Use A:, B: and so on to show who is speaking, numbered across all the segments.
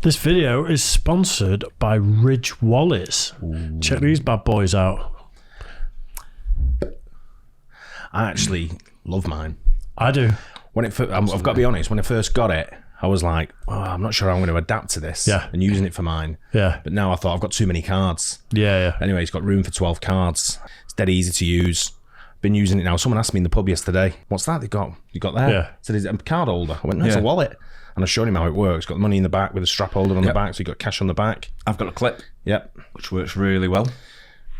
A: This video is sponsored by Ridge Wallets. Ooh. Check these bad boys out.
B: I actually love mine.
A: I do.
B: I've got to be honest, when I first got it, I was like, I'm not sure I'm going to adapt to this and using it for mine.
A: Yeah.
B: But now I thought I've got too many cards.
A: Yeah.
B: Anyway, it's got room for 12 cards. It's dead easy to use. Been using it now. Someone asked me in the pub yesterday, what's that you got there?
A: Yeah.
B: Said, is it a card holder? I went, no, it's a wallet. And I showed him how it works. It's got the money in the back with a strap holder on the back, so you've got cash on the back.
C: I've got a clip.
B: Yep.
C: Which works really well.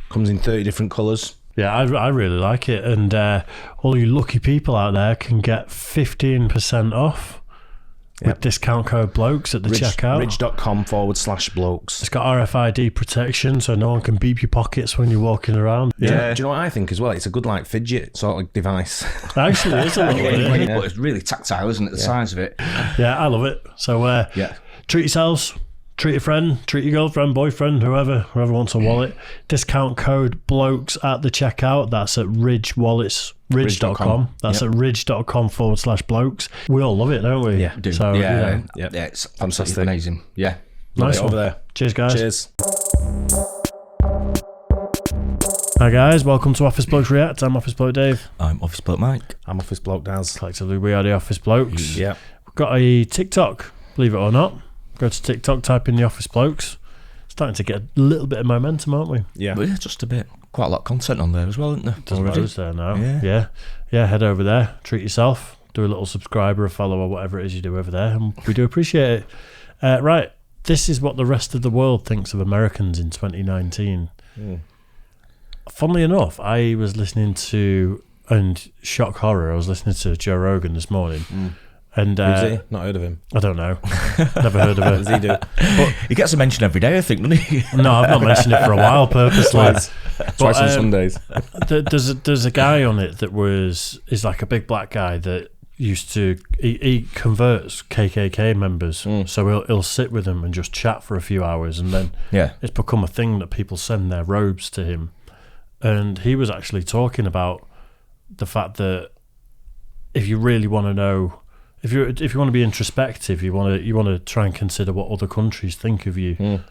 B: Comes in 30 different colours.
A: Yeah, I really like it. And all you lucky people out there can get 15% off with discount code Blokes at the checkout.
B: Ridge.com/Blokes.
A: It's got RFID protection, so no one can beep your pockets when you're walking around.
B: Yeah. Do you know what I think as well? It's a good fidget sort of device.
A: Actually, it is a little bit.
C: But it's really tactile, isn't it? The size of it.
A: Yeah, I love it. So treat yourselves. Treat your friend, treat your girlfriend, boyfriend, whoever wants a wallet. Discount code Blokes at the checkout. That's at ridge.com. That's at ridge.com/Blokes. We all love it, don't we?
B: Yeah, we do.
A: So,
C: yeah, it's fantastic. Amazing. Yeah.
A: Nice one.
B: Over there.
A: Cheers, guys.
B: Cheers.
A: Hi, guys. Welcome to Office Blokes React. I'm Office Bloke Dave.
C: I'm Office Bloke Mike.
B: I'm Office Bloke Daz.
A: Collectively, we are the Office Blokes.
B: Yeah.
A: We've got a TikTok, believe it or not. Go to TikTok, type in the Office Blokes. Starting to get a little bit of momentum, aren't we?
B: Yeah.
C: But just a bit. Quite a lot of content on there as well, isn't there?
A: There's loads there now. Yeah. Head over there. Treat yourself. Do a little subscriber, a follow, or whatever it is you do over there. And we do appreciate it. Right. This is what the rest of the world thinks of Americans in 2019. Funnily enough, I was listening to, and shock horror, I was listening to Joe Rogan this morning. And
B: who's he? Not heard of him.
A: I don't know. Never heard of it.
B: What does he do?
C: But he gets a mention every day, I think, doesn't he?
A: No, I've not mentioned it for a while purposely.
B: Twice on Sundays.
A: There's a guy on it that is like a big black guy that used to he converts KKK members, so he'll sit with them and just chat for a few hours, and then it's become a thing that people send their robes to him. And he was actually talking about the fact that if you really want to know, if you want to be introspective, you want to try and consider what other countries think of you.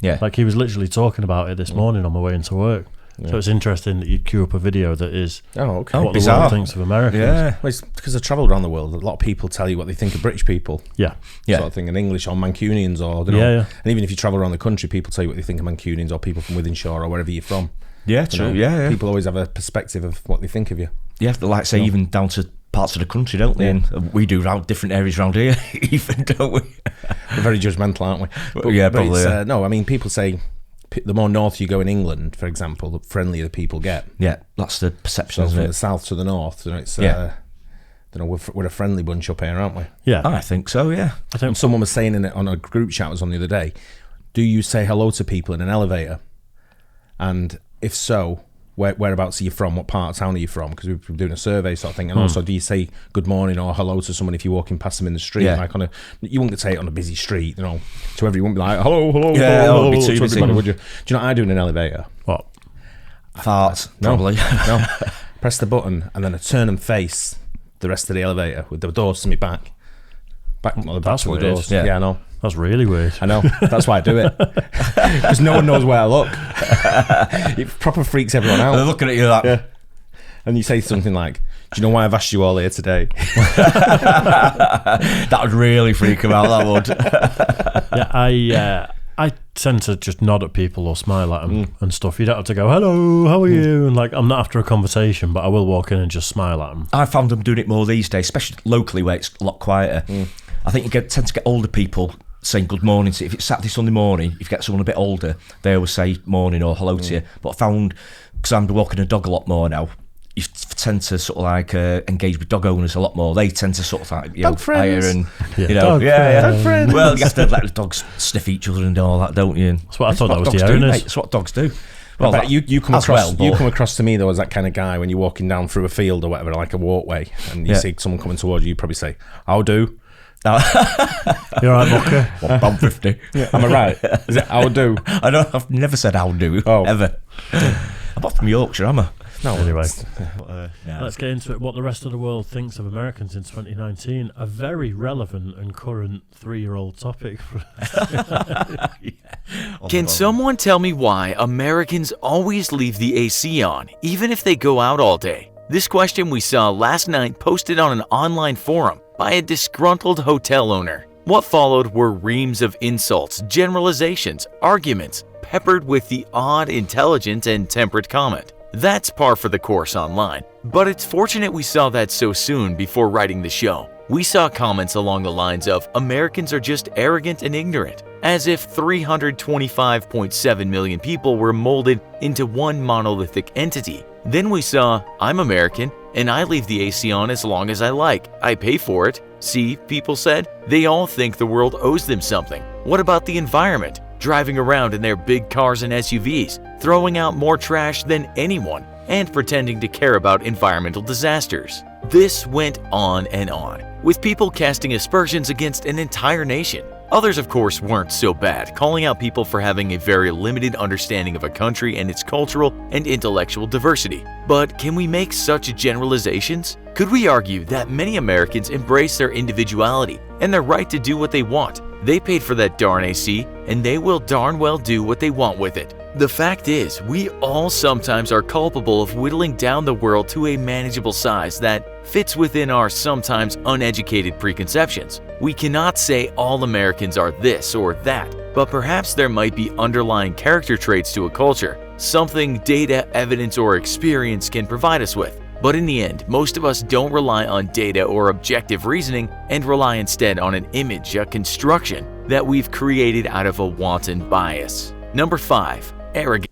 C: Yeah,
A: like he was literally talking about it this morning on my way into work. So it's interesting that you'd queue up a video that is what the world thinks of Americans.
B: Yeah, well, it's because I've travelled around the world. A lot of people tell you what they think of British people.
A: Yeah.
B: Sort of thing in English, or Mancunians, or And even if you travel around the country, people tell you what they think of Mancunians or people from Wythenshawe or wherever you're from.
C: Yeah, true. Yeah.
B: People always have a perspective of what they think of you.
C: Yeah, like say even down to parts of the country, don't they? Yeah. And we do around different areas around here, even, don't we?
B: We're very judgmental, aren't we? But, probably. No, I mean, people say the more north you go in England, for example, the friendlier the people get.
C: Yeah, that's the perception,
B: so
C: isn't
B: from
C: it?
B: the south to the north, it's we're a friendly bunch up here, aren't we?
C: Yeah, I think so. Yeah,
B: I think someone was saying on a group chat I was on the other day, do you say hello to people in an elevator? And if so, whereabouts are you from? What part of town are you from? Because we've been doing a survey sort of thing. And also, do you say good morning or hello to someone if you're walking past them in the street?
C: Yeah.
B: Like you wouldn't say it on a busy street, to everyone. You wouldn't be like hello, hello,
C: yeah,
B: hello,
C: be too
B: to
C: busy.
B: everybody, would you? Do you know what I do in an elevator?
A: What?
C: Farts, probably.
B: No. Press the button and then I turn and face the rest of the elevator with the doors to me back.
A: That's
B: to
A: weird.
B: the doors.
A: Yeah.
B: I know.
A: That's really weird.
B: I know. That's why I do it. Because no one knows where I look. It proper freaks everyone out.
C: They're looking at you like...
B: Yeah. And you say something like, do you know why I've asked you all here today?
C: That would really freak them out, that would.
A: Yeah, I tend to just nod at people or smile at them and stuff. You don't have to go, hello, how are you? And like, I'm not after a conversation, but I will walk in and just smile at them.
C: I found them doing it more these days, especially locally where it's a lot quieter. I think you tend to get older people saying good morning to you. If it's Saturday, Sunday morning, if you get someone a bit older, they always say morning or hello to you. But I found, because I'm walking a dog a lot more now, you tend to sort of like engage with dog owners a lot more. They tend to sort of like
B: dog friends.
C: And
A: dog
B: friends.
C: Well, you have to let the dogs sniff each other and all that, don't you?
A: That's what I thought that was the owners.
C: That's what dogs do.
B: Well, you come across to me though as that kind of guy when you're walking down through a field or whatever, like a walkway, and you see someone coming towards you. You probably say, "How do?"
A: You're right, Mucker.
C: I'm 50.
B: Am I right? Is it how do?
C: I know. I've never said how do.
B: Oh.
C: Ever. I'm not from Yorkshire, am I?
B: No,
A: Anyway,
C: Yeah.
A: let's get into it. What the rest of the world thinks of Americans in 2019. A very relevant and current 3-year-old topic.
D: Can someone tell me why Americans always leave the AC on, even if they go out all day? This question we saw last night posted on an online forum by a disgruntled hotel owner. What followed were reams of insults, generalizations, arguments, peppered with the odd, intelligent, and temperate comment. That's par for the course online, but it's fortunate we saw that so soon before writing the show. We saw comments along the lines of Americans are just arrogant and ignorant, as if 325.7 million people were molded into one monolithic entity. Then we saw, I'm American, and I leave the AC on as long as I like. I pay for it. See, people said, they all think the world owes them something. What about the environment? Driving around in their big cars and SUVs, throwing out more trash than anyone, and pretending to care about environmental disasters. This went on, with people casting aspersions against an entire nation. Others, of course, weren't so bad, calling out people for having a very limited understanding of a country and its cultural and intellectual diversity. But can we make such generalizations? Could we argue that many Americans embrace their individuality and their right to do what they want? They paid for that darn AC, and they will darn well do what they want with it. The fact is, we all sometimes are culpable of whittling down the world to a manageable size that fits within our sometimes uneducated preconceptions. We cannot say all Americans are this or that, but perhaps there might be underlying character traits to a culture, something data, evidence, or experience can provide us with. But in the end, most of us don't rely on data or objective reasoning and rely instead on an image, a construction that we've created out of a wanton bias. Number 5. Arrogance.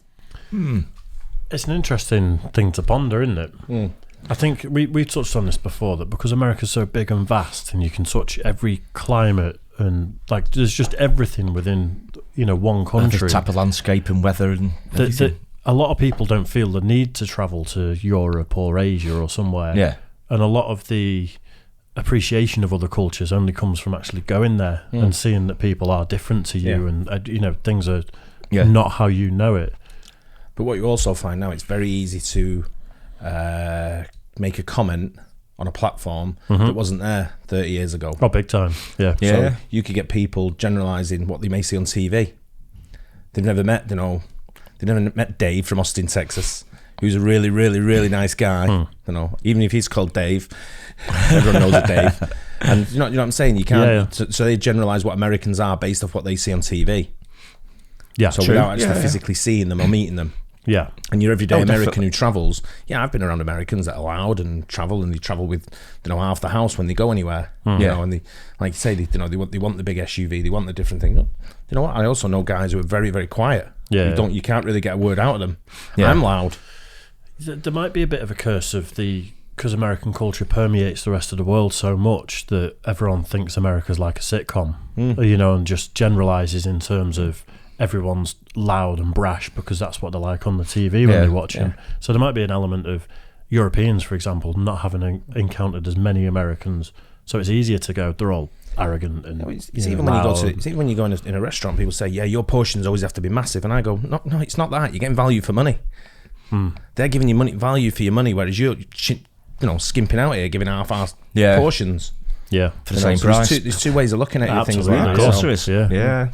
A: It's an interesting thing to ponder, isn't it? I think we touched on this before, that because America's so big and vast and you can touch every climate and like there's just everything within one country.
C: The type of landscape and weather and everything.
A: A lot of people don't feel the need to travel to Europe or Asia or somewhere.
C: Yeah.
A: And a lot of the appreciation of other cultures only comes from actually going there and seeing that people are different to you and things are not how you know it.
B: But what you also find now, it's very easy to make a comment on a platform that wasn't there 30 years ago.
A: Oh, big time. Yeah.
B: So you could get people generalising what they may see on TV. They've never met, they've never met Dave from Austin, Texas, who's a really, really, really nice guy. Even if he's called Dave, everyone knows a Dave. And you know what I'm saying? You can't. So they generalise what Americans are based off what they see on TV.
A: Yeah,
B: so
A: true.
B: without actually physically seeing them or meeting them.
A: Yeah.
B: And your everyday American
C: definitely.
B: who travels, I've been around Americans that are loud and they travel with, half the house when they go anywhere. And they, like you say, they want the big SUV, they want the different thing. You know what? I also know guys who are very, very quiet.
A: Yeah.
B: You can't really get a word out of them.
C: Yeah.
B: I'm loud.
A: There might be a bit of a curse because American culture permeates the rest of the world so much that everyone thinks America's like a sitcom, and just generalises in terms of everyone's loud and brash because that's what they're like on the TV when they're watching. So there might be an element of Europeans, for example, not having encountered as many Americans, so it's easier to go, they're all arrogant and
B: It's even when you go in a restaurant, people say, your portions always have to be massive, and I go, no, it's not that. You're getting value for money. They're giving you value for your money, whereas you're skimping out here, giving half-assed portions.
A: Yeah,
C: for the same price.
B: There's two ways of looking at things.
A: Absolutely,
B: Like
C: Of
B: that.
C: course
B: So-
C: there is.
A: Yeah.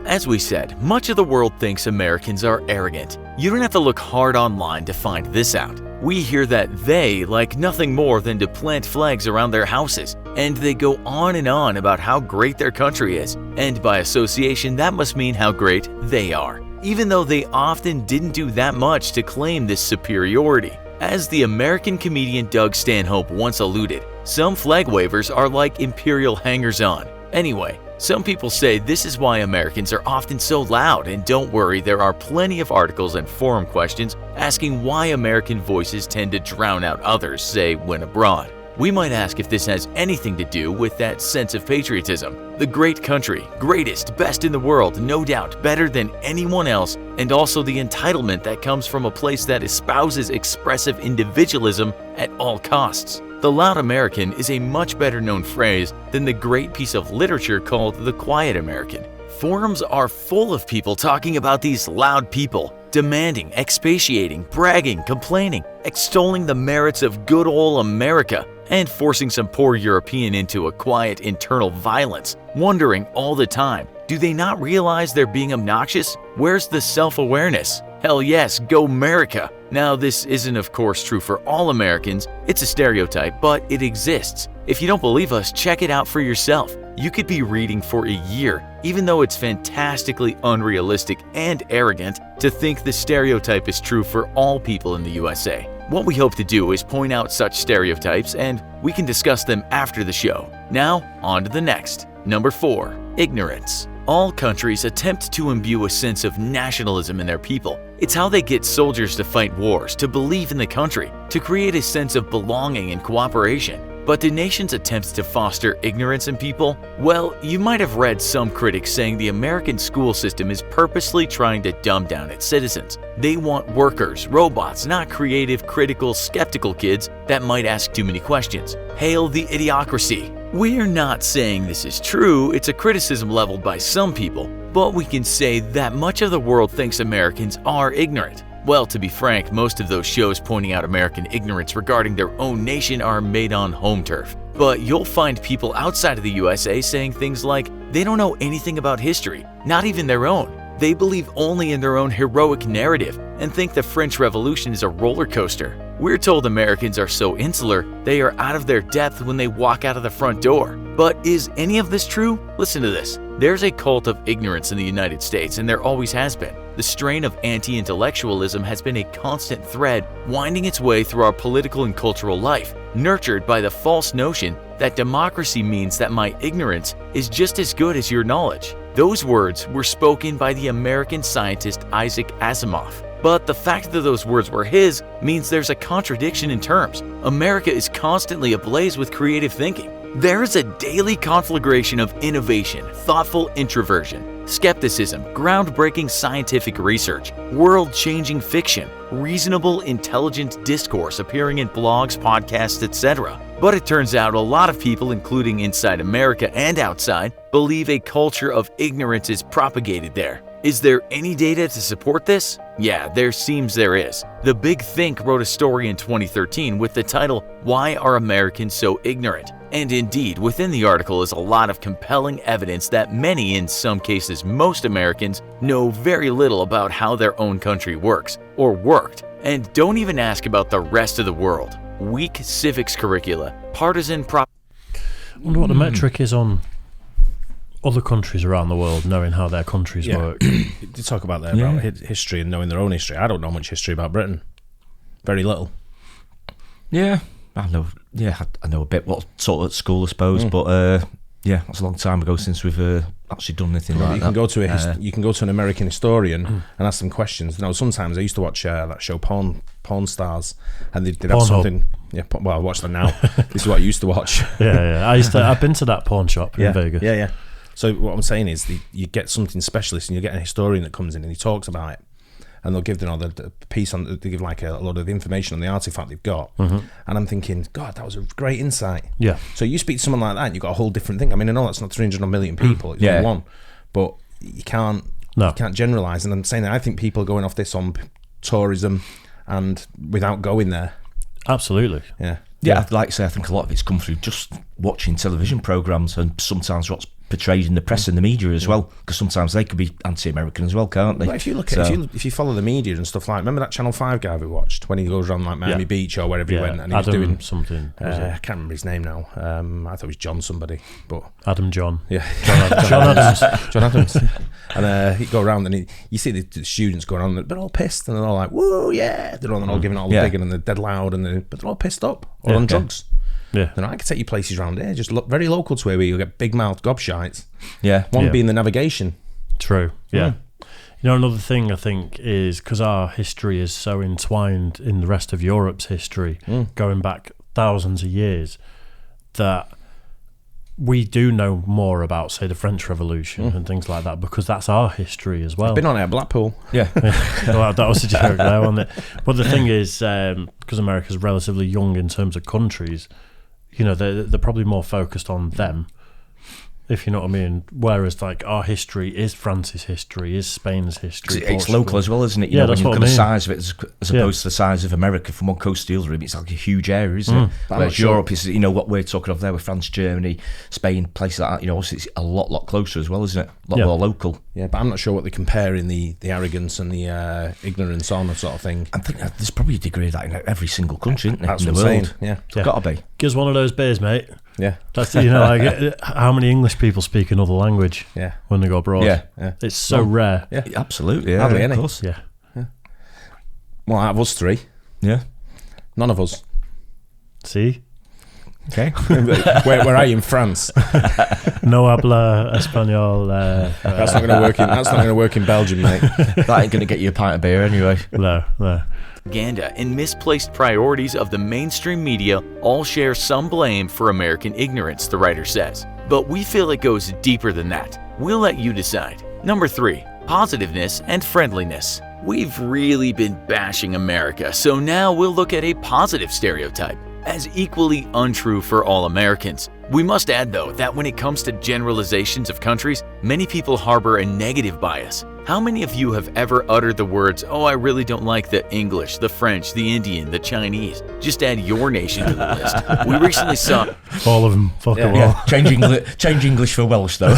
D: As we said, much of the world thinks Americans are arrogant. You don't have to look hard online to find this out. We hear that they like nothing more than to plant flags around their houses, and they go on and on about how great their country is, and by association that must mean how great they are, even though they often didn't do that much to claim this superiority. As the American comedian Doug Stanhope once alluded, some flag wavers are like imperial hangers-on. Anyway, some people say this is why Americans are often so loud, and don't worry, there are plenty of articles and forum questions asking why American voices tend to drown out others, say when abroad. We might ask if this has anything to do with that sense of patriotism. The great country, greatest, best in the world, no doubt, better than anyone else, and also the entitlement that comes from a place that espouses expressive individualism at all costs. The loud American is a much better known phrase than the great piece of literature called the quiet American. Forums are full of people talking about these loud people, demanding, expatiating, bragging, complaining, extolling the merits of good old America, and forcing some poor European into a quiet internal violence, wondering all the time, do they not realize they're being obnoxious? Where's the self-awareness? Hell yes, go America! Now this isn't of course true for all Americans, it's a stereotype, but it exists. If you don't believe us, check it out for yourself. You could be reading for a year, even though it's fantastically unrealistic and arrogant to think the stereotype is true for all people in the USA. What we hope to do is point out such stereotypes, and we can discuss them after the show. Now, on to the next. Number 4. Ignorance. All countries attempt to imbue a sense of nationalism in their people. It's how they get soldiers to fight wars, to believe in the country, to create a sense of belonging and cooperation. But do nations attempt to foster ignorance in people? Well, you might have read some critics saying the American school system is purposely trying to dumb down its citizens. They want workers, robots, not creative, critical, skeptical kids that might ask too many questions. Hail the idiocracy! We're not saying this is true, it's a criticism leveled by some people, but we can say that much of the world thinks Americans are ignorant. Well, to be frank, most of those shows pointing out American ignorance regarding their own nation are made on home turf. But you'll find people outside of the USA saying things like they don't know anything about history, not even their own. They believe only in their own heroic narrative and think the French Revolution is a roller coaster. We're told Americans are so insular, they are out of their depth when they walk out of the front door. But is any of this true? Listen to this. There's a cult of ignorance in the United States, and there always has been. The strain of anti-intellectualism has been a constant thread winding its way through our political and cultural life, nurtured by the false notion that democracy means that my ignorance is just as good as your knowledge. Those words were spoken by the American scientist Isaac Asimov. But the fact that those words were his means there's a contradiction in terms. America is constantly ablaze with creative thinking. There is a daily conflagration of innovation, thoughtful introversion, skepticism, groundbreaking scientific research, world-changing fiction, reasonable, intelligent discourse appearing in blogs, podcasts, etc. But it turns out a lot of people, including inside America and outside, believe a culture of ignorance is propagated there. Is there any data to support this? Yeah, there seems there is. The Big Think wrote a story in 2013 with the title, "Why Are Americans So Ignorant?" And indeed, within the article is a lot of compelling evidence that many, in some cases most Americans, know very little about how their own country works, or worked, and don't even ask about the rest of the world. Weak civics curricula, partisan
A: I wonder what the metric is on other countries around the world knowing how their countries work.
B: They talk about that, about history and knowing their own history. I don't know much history about Britain. Very little.
C: Yeah, I know. Yeah, I know a bit what taught at school, I suppose. But yeah, that's a long time ago since we've actually done anything like that.
B: You can go to an American historian and ask them questions. Now, sometimes I used to watch that show Pawn Stars, and they'd have something. Yeah, well, I watch them now. This is what I used to watch.
A: Yeah. I've been to that pawn shop in Vegas.
B: Yeah. So what I'm saying is, you get something specialist, and you get a historian that comes in and he talks about it, and they'll give the piece on. They give like a lot of information on the artifact they've got, and I'm thinking, God, that was a great insight.
A: Yeah.
B: So you speak to someone like that, and you've got a whole different thing. I mean, I know that's not 300 million people. It's only one, but you can't generalize. And I'm saying that I think people are going off this on tourism and without going there.
A: Absolutely.
C: Yeah, like I say, I think a lot of it's come through just watching television programs and sometimes what's portrayed in the press and the media as well, because sometimes they could be anti-American as well, can't they?
B: But if you look at if you follow the media and stuff like, remember that Channel 5 guy we watched when he goes around like Miami Beach or wherever he went, and he was doing
A: something.
B: I can't remember his name now. I thought it was John somebody, but
A: John.
B: Yeah,
A: John Adams.
B: John Adams. And he'd go around and you see the students going on, they're all pissed and they're all like, "Whoa, yeah!" They're all giving it all the big and they're dead loud but they're all pissed up or on drugs. Yeah, I could take you places around here, just very local to where you'll get big mouth gobshites.
C: Yeah,
B: one being the navigation.
A: True. Yeah. You know, another thing I think is because our history is so entwined in the rest of Europe's history, going back thousands of years, that we do know more about, say, the French Revolution and things like that, because that's our history as well.
B: I've been on it at Blackpool.
C: Yeah.
A: Well, that was a joke there, wasn't it? But the thing is, because America's relatively young in terms of countries, you know, they're probably more focused on them if you know what I mean. Whereas like our history is France's history, is Spain's history.
C: It's local as well, isn't it? You
A: Yeah,
C: know, when
A: that's
C: you
A: what
C: look
A: I
C: at the
A: mean.
C: size of it as opposed to the size of America from one coast to the other, it's like a huge area, isn't it?
B: But I'm
C: Whereas
B: not sure-
C: Europe is, you know, what we're talking of there with France, Germany, Spain, places like that, you know, obviously it's a lot closer as well, isn't it? A lot
A: Yeah.
C: more local.
B: Yeah, but I'm not sure what they're comparing the arrogance and the ignorance on, sort of thing.
C: I think that there's probably a degree of that in every single country, isn't there?
B: That's
C: in
B: what
C: the
B: I'm
C: world.
B: saying. Yeah,
A: Yeah.
C: Got to be.
A: Give us one of those beers, mate.
B: yeah,
A: That's, you know, like how many English people speak another language
B: yeah.
A: when they go abroad?
C: Yeah.
B: Yeah.
A: It's so rare.
B: Yeah.
C: Absolutely, yeah.
B: Hardly
C: of
B: any.
C: course.
A: Yeah.
B: Well, out of us three,
C: Yeah.
B: none of us.
A: See?
C: Okay.
B: Where are you in France?
A: No habla español.
B: That's not going to work in. That's not going to work in Belgium, mate.
C: That ain't going to get you a pint of beer anyway.
A: No.
D: Propaganda and misplaced priorities of the mainstream media all share some blame for American ignorance, the writer says. But we feel it goes deeper than that. We'll let you decide. Number 3, positiveness and friendliness. We've really been bashing America, so now we'll look at a positive stereotype as equally untrue for all Americans. We must add, though, that when it comes to generalizations of countries, many people harbor a negative bias. How many of you have ever uttered the words, "Oh, I really don't like the English, the French, the Indian, the Chinese"? Just add your nation to the list. We recently saw
A: All of them. Fuck them all.
C: Yeah. Change English for Welsh, though.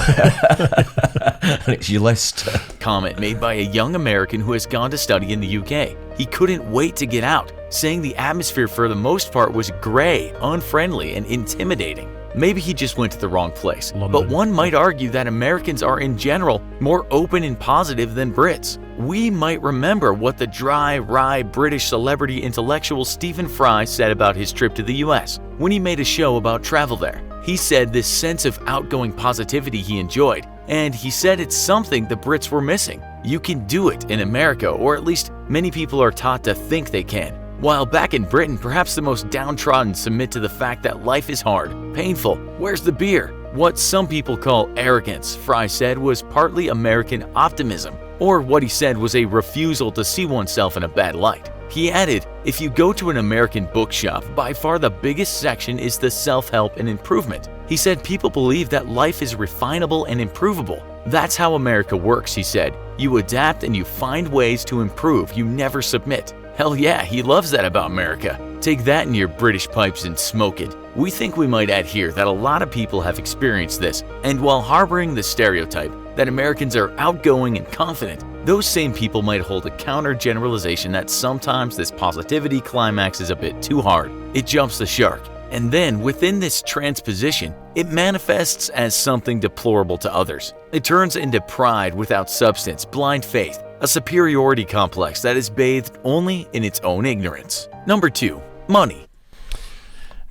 C: And it's your list.
D: comment made by a young American who has gone to study in the UK. He couldn't wait to get out, saying the atmosphere for the most part was grey, unfriendly, and intimidating. Maybe he just went to the wrong place,
A: London.
D: but one might argue that Americans are in general more open and positive than Brits. We might remember what the dry, wry British celebrity intellectual Stephen Fry said about his trip to the US when he made a show about travel there. He said this sense of outgoing positivity he enjoyed, and he said it's something the Brits were missing. You can do it in America, or at least many people are taught to think they can. While back in Britain, perhaps the most downtrodden submit to the fact that life is hard, painful. Where's the beer? What some people call arrogance, Fry said, was partly American optimism, or what he said was a refusal to see oneself in a bad light. He added, if you go to an American bookshop, by far the biggest section is the self-help and improvement. He said people believe that life is refinable and improvable. That's how America works, he said. You adapt and you find ways to improve, you never submit. Hell yeah, he loves that about America. Take that in your British pipes and smoke it. We think we might add here that a lot of people have experienced this, and while harboring the stereotype that Americans are outgoing and confident, those same people might hold a counter-generalization that sometimes this positivity climax is a bit too hard. It jumps the shark. And then, within this transposition, it manifests as something deplorable to others. It turns into pride without substance, blind faith, a superiority complex that is bathed only in its own ignorance. Number 2, money.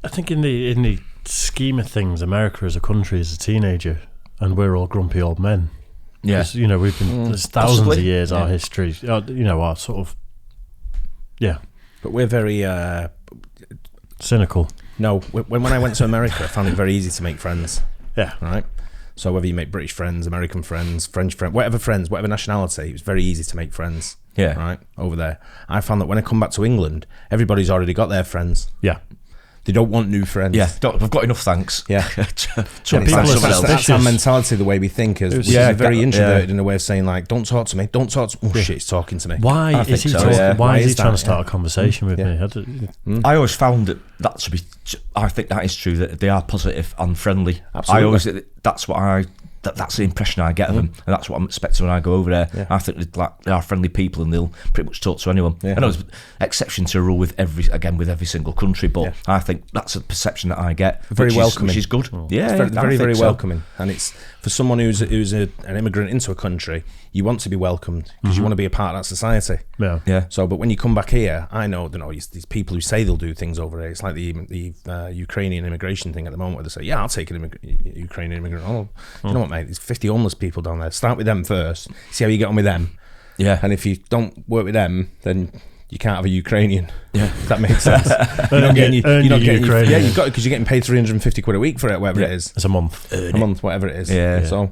A: I think in the scheme of things, America as a country is a teenager, and we're all grumpy old men.
C: Yeah.
A: 'Cause, you know, we've been there's thousands
C: Possibly.
A: of years. Our
C: Yeah.
A: history, you know, our sort of
B: But we're very
A: cynical.
B: no. When I went to America, I found it very easy to make friends.
A: Yeah,
B: Right. So whether you make British friends, American friends, French friends, whatever nationality, it was very easy to make friends.
C: Yeah.
B: Right over there, I found that when I come back to England, everybody's already got their friends.
A: yeah.
B: They don't want new friends.
C: Yeah, I've got enough, thanks.
B: Yeah.
C: To
A: people
C: find
A: are
C: someone else.
B: That's our mentality, the way we think is. We're
C: Yeah,
B: very
C: that-
B: introverted
C: yeah.
B: in a way of saying like, "Don't talk to me, don't talk to." Oh shit, he's talking to me.
A: Why
C: I
A: is
C: think
A: he
C: so,
A: talking?
C: yeah.
A: Why
B: Why
A: is he
B: is
A: trying
B: that?
A: to start a conversation with
B: Yeah.
A: me? I don't-
C: I always found that to be. I think that is true, that they are positive and friendly.
B: Absolutely.
C: I always. That's the impression I get of them, and that's what I'm expecting when I go over there.
B: Yeah.
C: I think they are friendly people, and they'll pretty much talk to anyone.
B: Yeah.
C: I know there's exception to a rule with every single country, but
B: Yeah.
C: I think that's a perception that I get.
B: Very welcoming.
C: which is good. Yeah,
B: It's very,
C: I
B: very,
C: think
B: very
C: so.
B: welcoming, and it's for someone who's an immigrant into a country. You want to be welcomed because you want to be a part of that society.
A: Yeah.
C: Yeah,
B: So, but when you come back here, I know these people who say they'll do things over here. It's like the Ukrainian immigration thing at the moment, where they say, "Yeah, I'll take an Ukrainian immigrant." Oh, you know what, mate? There's 50 homeless people down there. Start with them first. See how you get on with them.
C: yeah.
B: And if you don't work with them, then you can't have a Ukrainian.
C: Yeah.
B: If that makes sense.
A: Earn your Ukrainian.
B: Yeah, you've got it because you're getting paid 350 quid a week for it, whatever it is.
A: It's a month.
B: A month, whatever it is.
C: Yeah.
B: So,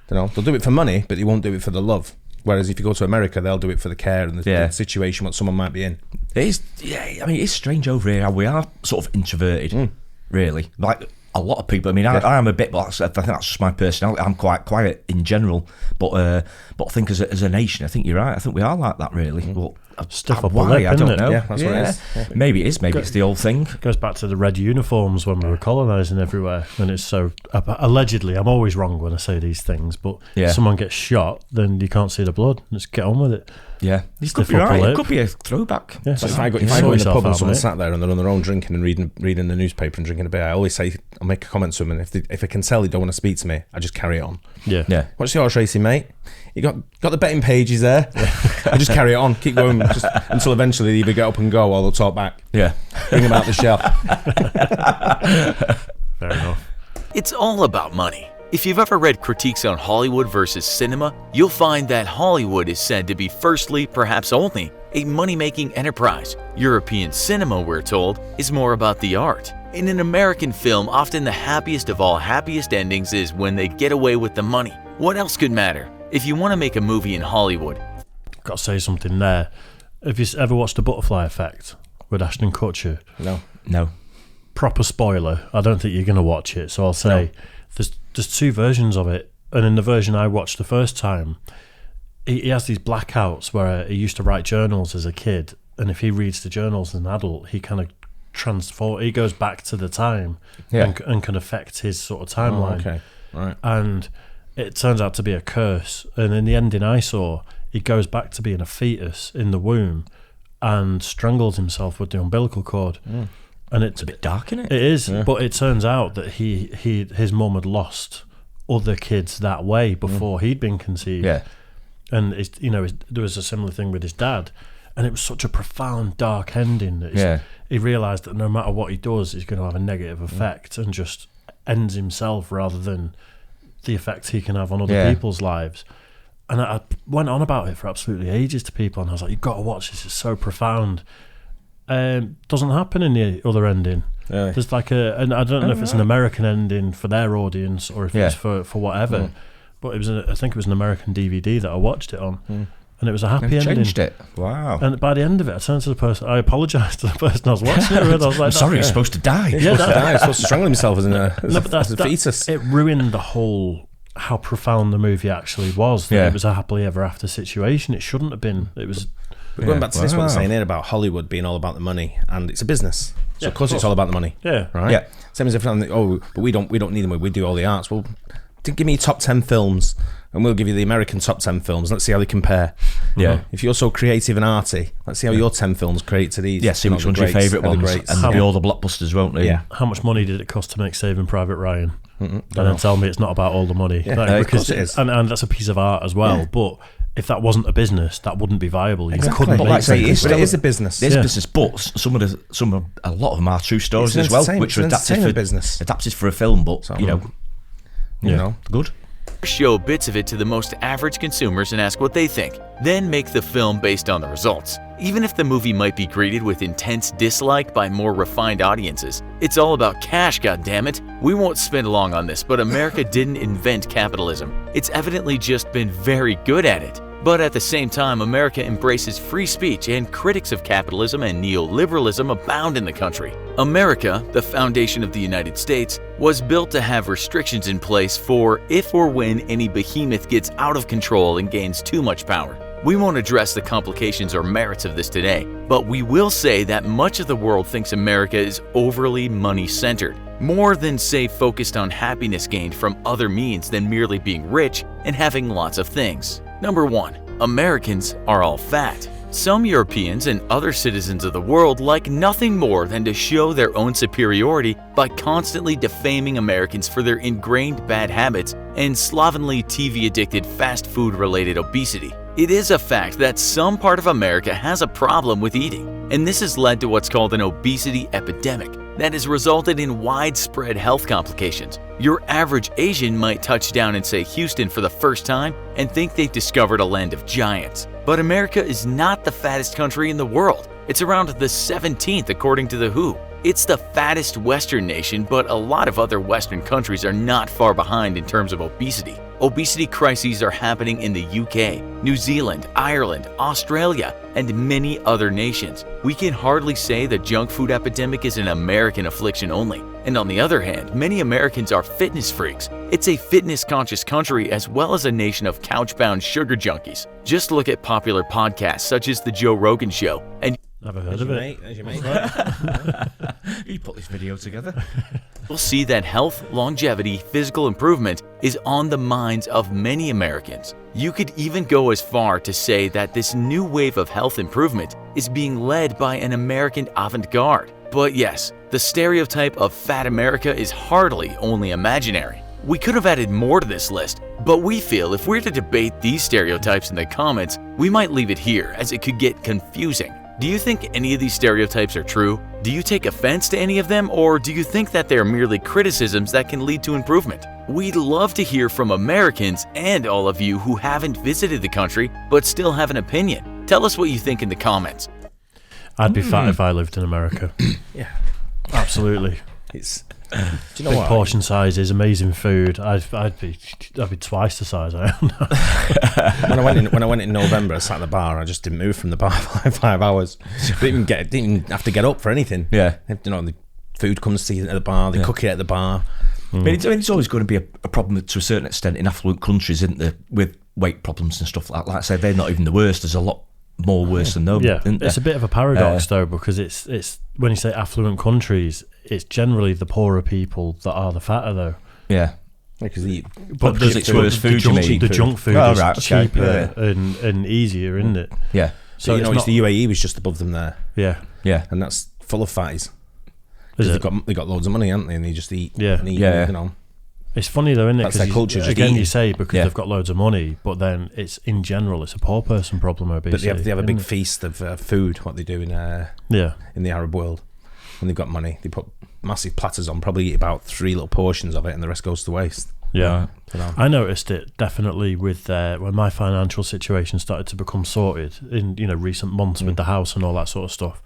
B: they'll do it for money, but they won't do it for the love. Whereas if you go to America, they'll do it for the care and the situation what someone might be in.
C: It is. Yeah, I mean, it's strange over here how we are sort of introverted. Really, like a lot of people. I mean, I am a bit, but I think that's just my personality. I'm quite quiet in general, but I think as a nation, I think you're right. I think we are like that, really. But
A: Stiff upper
C: why?
A: lip,
C: I don't
A: isn't it?
C: know.
B: Yeah, that's what it is. Yeah.
C: Maybe it is. Maybe it's the old thing.
A: Goes back to the red uniforms when we were colonising everywhere, and it's so allegedly. I'm always wrong when I say these things, but if someone gets shot, then you can't see the blood. Just get on with it.
C: Yeah, you could
A: Stiff
C: be
A: upper
C: right.
A: lip.
C: It could be a throwback.
A: Yeah.
B: So if I go in the pub and someone sat there and they're on their own drinking and reading the newspaper and drinking a beer, I always say, I'll make a comment to them, and if I can tell they don't want to speak to me, I just carry on.
A: Yeah.
B: What's your horse racing, mate? You got the betting pages there. I just carry it on, keep going, just until eventually they either get up and go or they'll talk back.
C: Yeah,
B: Bring them out the shelf.
A: Fair enough.
D: It's all about money. If you've ever read critiques on Hollywood versus cinema, you'll find that Hollywood is said to be firstly, perhaps only, a money-making enterprise. European cinema, we're told, is more about the art. In an American film, often the happiest of all happiest endings is when they get away with the money. What else could matter? If you want to make a movie in Hollywood,
A: Got to say something there. Have you ever watched The Butterfly Effect with Ashton Kutcher?
B: No.
A: Proper spoiler. I don't think you're going to watch it, so I'll say there's two versions of it, and in the version I watched the first time, he has these blackouts where he used to write journals as a kid, and if he reads the journals as an adult, he kind of he goes back to the time and can affect his sort of timeline.
B: Okay. Right.
A: And it turns out to be a curse, and in the ending I saw, he goes back to being a fetus in the womb and strangles himself with the umbilical cord. And it's
C: a bit dark, isn't it?
A: It is, but it turns out that his mum had lost other kids that way before he'd been conceived.
C: Yeah.
A: And there was a similar thing with his dad, and it was such a profound, dark ending that he realised that no matter what he does, he's going to have a negative effect, and just ends himself rather than the effect he can have on other people's lives. And I went on about it for absolutely ages to people, and I was like, "You've got to watch this; it's so profound." Doesn't happen in the other ending.
B: Really?
A: There's and I don't know if it's an American ending for their audience or if it's for whatever. But I think it was an American DVD that I watched it on, and it was a happy ending.
C: Changed it. Wow.
A: And by the end of it, I turned to the person. I apologised to the person I was watching it with. I was like,
C: I'm sorry, he's supposed to die.
B: He's supposed to strangle himself as a fetus.
A: It ruined the whole how profound the movie actually was. That it was a happily ever after situation. It shouldn't have been. It was.
B: But going back to this, what I'm saying here about Hollywood being all about the money, and it's a business, so of course it's all about the money.
A: Yeah.
B: Right.
C: Yeah.
B: Same as if but we don't need them. We do all the arts. Well, give me your top 10 films, and we'll give you the American top 10 films. Let's see how they compare.
C: Yeah.
B: If you're so creative and arty, let's see how your 10 films create to these.
C: Yeah. See which one's your favourite ones, and they'll be all the blockbusters, won't they?
B: Yeah.
A: How much money did it cost to make Saving Private Ryan? And then tell me it's not about all the money.
B: Yeah. Of course it is.
A: And that's a piece of art as well. But if that wasn't a business, that wouldn't be viable. You couldn't
C: But
A: make
C: like I say,
A: something.
C: it
B: is a business.
C: It is a business, but a lot of them are true stories
B: It's
C: as well,
B: entertainment.
C: which are
B: It's
C: adapted
B: business.
C: for a film. But you know, good.
D: show bits of it to the most average consumers and ask what they think, then make the film based on the results. Even if the movie might be greeted with intense dislike by more refined audiences, it's all about cash, goddammit. We won't spend long on this, but America didn't invent capitalism. It's evidently just been very good at it. But at the same time, America embraces free speech, and critics of capitalism and neoliberalism abound in the country. America, the foundation of the United States, was built to have restrictions in place for if or when any behemoth gets out of control and gains too much power. We won't address the complications or merits of this today, but we will say that much of the world thinks America is overly money-centered, more than, say, focused on happiness gained from other means than merely being rich and having lots of things. Number 1. Americans are all fat. Some Europeans and other citizens of the world like nothing more than to show their own superiority by constantly defaming Americans for their ingrained bad habits and slovenly TV-addicted fast food-related obesity. It is a fact that some part of America has a problem with eating, and this has led to what's called an obesity epidemic that has resulted in widespread health complications. Your average Asian might touch down in, say, Houston for the first time and think they've discovered a land of giants. But America is not the fattest country in the world. It's around the 17th according to the WHO. It's the fattest Western nation, but a lot of other Western countries are not far behind in terms of obesity. Obesity crises are happening in the UK, New Zealand, Ireland, Australia, and many other nations. We can hardly say the junk food epidemic is an American affliction only, And on the other hand, many Americans are fitness freaks. It's a fitness-conscious country as well as a nation of couch-bound sugar junkies. Just look at popular podcasts such as The Joe Rogan Show, and
A: Never heard of it.
B: There's your mate.
C: You put this video together.
D: you'll see that health, longevity, physical improvement is on the minds of many Americans. You could even go as far to say that this new wave of health improvement is being led by an American avant-garde. But yes, the stereotype of fat America is hardly only imaginary. We could have added more to this list, but we feel if we're to debate these stereotypes in the comments, we might leave it here as it could get confusing. Do you think any of these stereotypes are true? Do you take offense to any of them, or do you think that they are merely criticisms that can lead to improvement? We'd love to hear from Americans and all of you who haven't visited the country but still have an opinion. Tell us what you think in the comments.
A: I'd be fat if I lived in America.
B: Yeah.
A: Absolutely.
B: It's. Do you know
A: Big
B: what?
A: portion sizes, amazing food. I'd be twice the size I am now.
B: when I went in November, I sat at the bar. I just didn't move from the bar for like 5 hours. Didn't even have to get up for anything.
C: Yeah.
B: You know, the food comes to you at the bar. They cook it at the bar.
C: I mean, it's always going to be a problem to a certain extent in affluent countries, isn't there? With weight problems and stuff like that. Like I say, they're not even the worst. There's a lot more worse than them.
A: Yeah,
C: isn't there?
A: it's a bit of a paradox though, because it's when you say affluent countries, it's generally the poorer people that are the fatter though.
C: Yeah.
B: Because
C: But because it's worse food, you mean?
A: The junk food
C: Oh,
A: is
C: right, okay,
A: cheaper and easier, isn't it?
C: Yeah.
B: So you know, it's the UAE was just above them there,
A: Yeah.
C: Yeah.
B: and that's full of fatties.
A: Is
B: They've
A: it?
B: got loads of money, haven't they? And they just eat.
A: Yeah.
B: And eat,
C: Yeah.
B: You know.
A: It's funny though, isn't it?
B: That's their culture, just
A: Again,
B: eating.
A: you say because
C: Yeah.
A: they've got loads of money, but then it's in general, it's a poor person problem. Obesity,
B: But they have a big
A: isn't
B: feast of food. What they do
A: it? Yeah.
B: in the Arab world, when they've got money, they put massive platters on. Probably eat about 3 little portions of it, and the rest goes to waste.
A: Yeah.
B: You know?
A: I noticed it definitely with when my financial situation started to become sorted in recent months with the house and all that sort of stuff.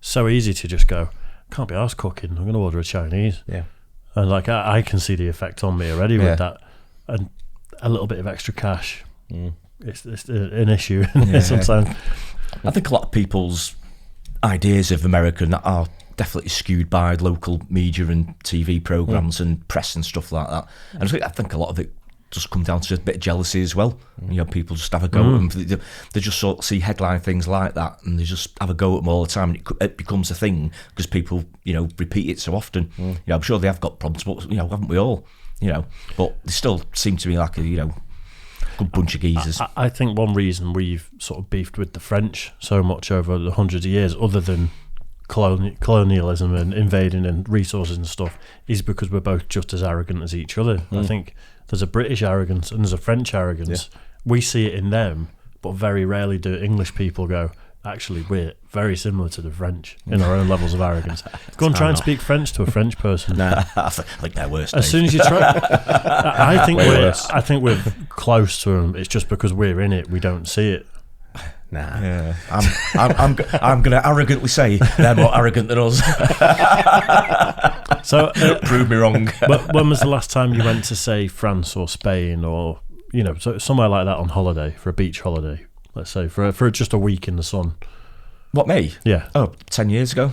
A: So easy to just go, can't be arsed cooking, I'm going to order a Chinese.
B: Yeah.
A: And like I can see the effect on me already with that, and a little bit of extra cash. It's an issue sometimes.
C: I think a lot of people's ideas of America are definitely skewed by local media and TV programs and press and stuff like that. And I think a lot of it just comes down to a bit of jealousy as well. You know, people just have a go at them. They just sort of see headline things like that, and they just have a go at them all the time. And it becomes a thing because people, repeat it so often. I'm sure they have got problems, but haven't we all? But they still seem to be like a good bunch of geezers.
A: I think one reason we've sort of beefed with the French so much over the hundreds of years, other than colonialism and invading and resources and stuff, is because we're both just as arrogant as each other. I think there's a British arrogance and there's a French arrogance. We see it in them, but very rarely do English people go, actually, we're very similar to the French in our own levels of arrogance. Go and try and speak French to a French person.
B: Nah.
C: I think they're worse.
A: As soon as you try, I think we're close to them. It's just because we're in it, we don't see it.
B: Nah.
C: Yeah. I'm going to arrogantly say they're more arrogant than us.
A: So
C: Prove me wrong.
A: But when was the last time you went to, say, France or Spain or so somewhere like that on holiday, for a beach holiday? Let's say for just a week in the sun.
C: What, me?
A: Yeah.
C: Oh, 10 years ago.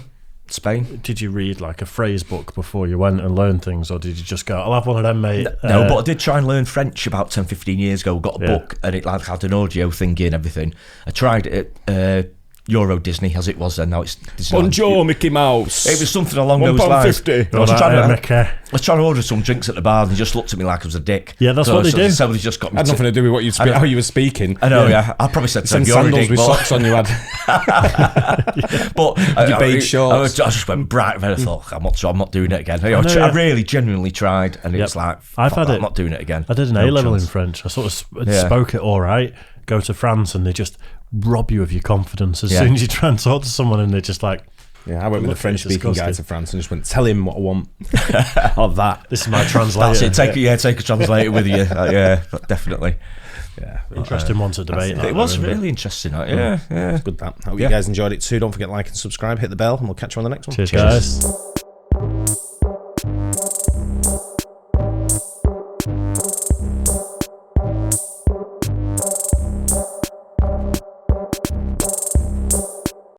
C: Spain.
A: Did you read like a phrase book before you went and learn things, or did you just go, I'll have one of them, mate?
C: No, but I did try and learn French about 10, 15 years ago. Got a
A: Yeah.
C: book, and it had an audio thingy and everything. I tried it at Euro Disney, as it was then. Now it's Disneyland.
B: Bonjour, Mickey Mouse.
C: It was something along those lines.
B: £1.50.
C: I was trying to order some drinks at the bar, and he just looked at me like I was a dick.
A: Yeah, that's what they do.
C: Somebody just got me.
B: Had nothing to do with how you were speaking.
C: I know, yeah. I probably said
B: Some
C: to him, "You're a
B: sandals
C: dick,"
B: with
C: but-
B: socks on you had.
C: But
B: Your beige shorts.
C: I just went bright red. I thought, I'm not doing it again.
A: know,
C: I really genuinely tried, and it was like,
A: I've had it.
C: I'm not doing it again.
A: I did an
C: No
A: A-level in
C: chance.
A: French. I sort of
C: Yeah.
A: spoke it all right. Go to France and they just rob you of your confidence as
C: Yeah.
A: soon as you try and talk to someone, and they're just like,
B: Yeah, I went with a
A: Look,
B: French-speaking
A: it's
B: guy
A: disgusting.
B: to France and just went, tell him what I want. Of that.
A: this is my translator.
C: That's it. Take a translator with you. Yeah, definitely.
B: Yeah.
A: Interesting one to debate. that,
C: It was
A: though, isn't
C: really interesting. Yeah.
B: Good that. Hope
C: Yeah.
B: you guys enjoyed it too. Don't forget to like and subscribe, hit the bell, and we'll catch you on the next one.
A: Cheers, guys.